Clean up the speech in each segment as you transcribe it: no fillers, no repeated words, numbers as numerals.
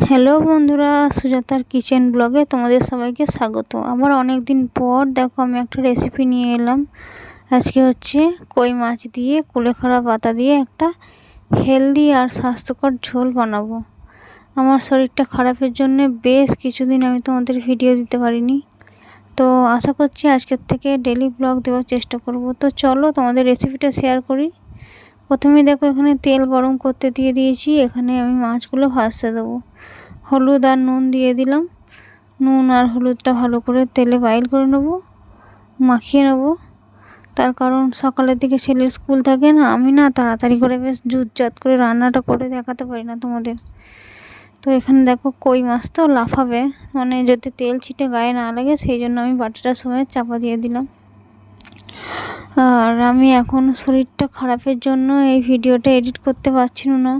Hello বন্ধুরা, সুজাতার kitchen ব্লগে তোমাদের সবাইকে স্বাগত। আবার অনেক দিন পর দেখো আমি একটা রেসিপি নিয়ে এলাম। আজকে হচ্ছে কই মাছ দিয়ে কুলেখাড়া পাতা দিয়ে একটা হেলদি আর স্বাস্থ্যকর ঝোল বানাবো। আমার শরীরটা খারাপের জন্য বেশ কিছুদিন আমি তোমাদের ভিডিও দিতে পারিনি, তো আশা করছি আজকের থেকে ডেলি ব্লগ দেওয়ার চেষ্টা করব। তো চলো তোমাদের রেসিপিটা শেয়ার করি। প্রথমেই দেখো এখানে তেল গরম করতে দিয়ে দিয়েছি। এখানে আমি মাছগুলো ভাজতে দেবো। হলুদ আর নুন দিয়ে দিলাম। নুন আর হলুদটা ভালো করে তেলে বয়েল করে নেবো, মাখিয়ে নেবো। তার কারণ সকালের দিকে ছেলের স্কুল থাকে না, আমি না তাড়াতাড়ি করে বেশ জুতজাত করে রান্নাটা করে দেখাতে পারি না তোমাদের। তো এখানে দেখো কই মাছ তো লাফাবে, মানে যাতে তেল ছিটে গায়ে না লাগে সেই জন্য আমি বাটিটার সময় চাপা দিয়ে দিলাম। আর আমি এখন শরীরটা খারাপের জন্য এই ভিডিওটা এডিট করতে পারছি না।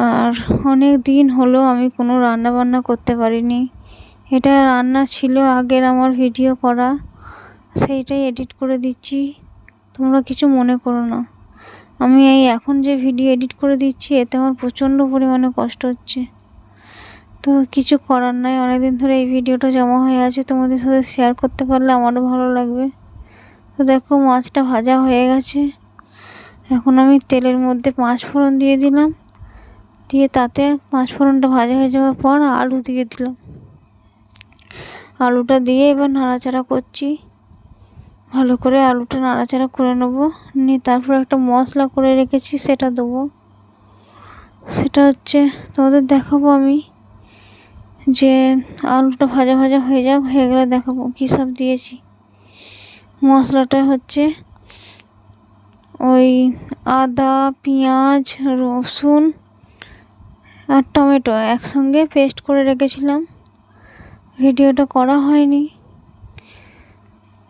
আর অনেক দিন হলো আমি কোনো রান্না বান্না করতে পারিনি। এটা রান্না ছিল আগের আমার ভিডিও করা, সেইটাই এডিট করে দিচ্ছি, তোমরা কিছু মনে করো না। আমি এই এখন যে ভিডিও এডিট করে দিচ্ছি এতে আমার প্রচণ্ড পরিমাণে কষ্ট হচ্ছে, তো কিছু করার নাই। অনেকদিন ধরে এই ভিডিওটা জমা হয়ে আছে, তোমাদের সাথে শেয়ার করতে পারলে আমারও ভালো লাগবে। তো দেখো মাছটা ভাজা হয়ে গেছে। এখন আমি তেলের মধ্যে 5 ফোড়ন দিয়ে দিলাম, দিয়ে তাতে 5 ফোড়নটা ভাজা হয়ে যাওয়ার পর আলু দিয়ে দিলাম। আলুটা দিয়ে এবার নাড়াচাড়া করছি, ভালো করে আলুটা নাড়াচাড়া করে নেবো। নিয়ে তারপর একটা মশলা করে রেখেছি সেটা দেবো। সেটা হচ্ছে তোমাদের দেখাবো আমি, যে আলুটা ভাজা ভাজা হয়ে গেলে দেখাবো কী সব দিয়েছি। মশলাটা হচ্ছে ওই আদা, পেঁয়াজ, রসুন আর টমেটো একসঙ্গে পেস্ট করে রেখেছিলাম, ভিডিওটা করা হয়নি।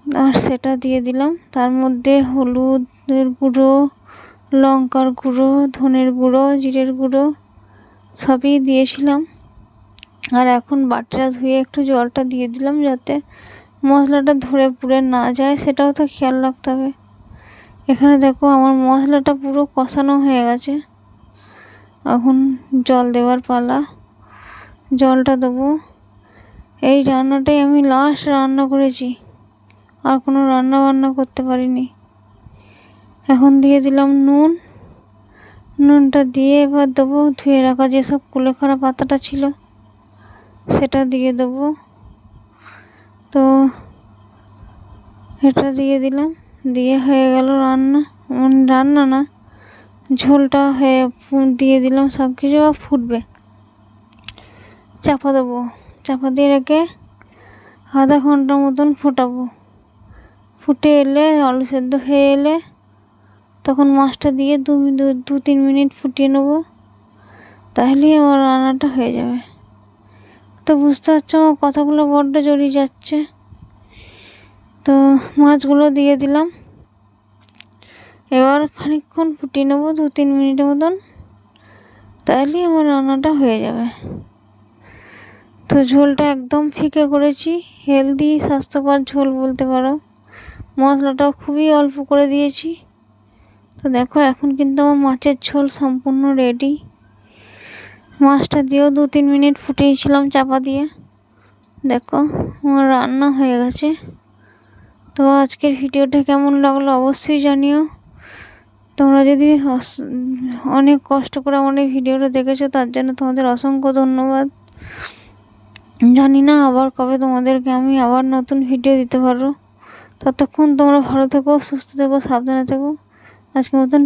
আর সেটা দিয়ে দিলাম। তার মধ্যে হলুদের গুঁড়ো, লঙ্কার গুঁড়ো, ধনের গুঁড়ো, জিরের গুঁড়ো সবই দিয়েছিলাম। আর এখন বাটিটা ধুয়ে একটু জলটা দিয়ে দিলাম যাতে মশলাটা ধরে পুড়ে না যায়, সেটাও তো খেয়াল রাখতে হবে। এখানে দেখো আমার মশলাটা পুরো কষানো হয়ে গেছে। এখন জল দেওয়ার পালা, জলটা দেবো। এই রান্নাটাই আমি লাস্ট রান্না করেছি, আর কোনো রান্না বান্না করতে পারিনি। এখন দিয়ে দিলাম নুন। নুনটা দিয়ে এবার দেবো ধুয়ে রাখা যেসব কুলেখাড়া পাতাটা ছিল সেটা দিয়ে দেবো। তো এটা দিয়ে দিলাম, দিয়ে হয়ে গেল রান্না, রান্না না ঝোলটা হয়ে দিয়ে দিলাম সব কিছু। ফুটবে, চাপা দেবো। চাপা দিয়ে রেখে আধা ঘন্টার মতন ফোটাবো। ফুটে এলে আলু সেদ্ধ হয়ে এলে তখন মাছটা দিয়ে 2-3 মিনিট ফুটিয়ে নেবো, তাহলেই আমার রান্নাটা হয়ে যাবে। তো বুঝতে পারছো আমার কথাগুলো বড্ড জড়িয়ে যাচ্ছে। তো মাছগুলো দিয়ে দিলাম, এবার খানিকক্ষণ ফুটিয়ে নেবো 2-3 মিনিটের মতন, তাহলেই আমার রান্নাটা হয়ে যাবে। তো ঝোলটা একদম ফিকে করেছি, হেলদি স্বাস্থ্যকর ঝোল বলতে পারো। মশলাটাও খুবই অল্প করে দিয়েছি। তো দেখো এখন কিন্তু আমার মাছের ঝোল সম্পূর্ণ রেডি। মাছটা দিয়েও 2-3 মিনিট ফুটিয়েছিলাম চাপা দিয়ে। দেখো আমার রান্না হয়ে গেছে। তো আজকের ভিডিওটা কেমন লাগলো অবশ্যই জানিও। তোমরা যদি অনেক কষ্ট করে আমার এই ভিডিওটা দেখেছো তার জন্য তোমাদের অসংখ্য ধন্যবাদ। জানি না আবার কবে তোমাদেরকে আমি আবার নতুন ভিডিও দিতে পারবো। ততক্ষণ তোমরা ভালো থেকো, সুস্থ থেকো, সাবধানে থেকো। আজকের মতন